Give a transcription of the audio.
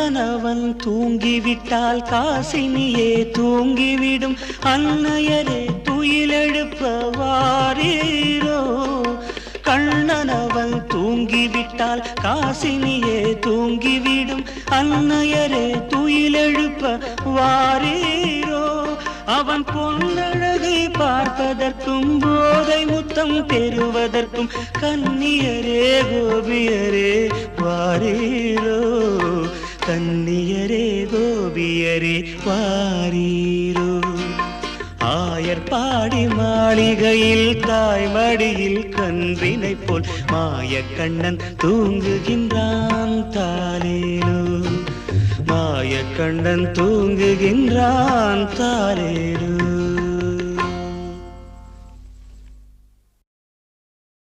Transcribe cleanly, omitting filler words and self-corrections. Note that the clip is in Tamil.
கண்ணனவன் தூங்கிவிட்டால் காசினியே தூங்கிவிடும் அன்னையரே துயிலெழுப்ப வாரீரோ கண்ணனவன் தூங்கிவிட்டால் காசினியே தூங்கிவிடும் அன்னையரே துயிலெழுப்ப வாரீரோ அவன் பொன்னழகை பார்ப்பதற்கும் போதை முத்தம் பெறுவதற்கும் கன்னியரே கோபியரே வாரீரோ கன்னியரே கோபியரே வாரீரோ ஆயர்பாடி மாளிகையில் தாய்மடியில் கன்றினை போல் மாயக்கண்ணன் தூங்குகின்றான் தாலேலோ மாயக்கண்ணன் தூங்குகின்றான் தாலேலோ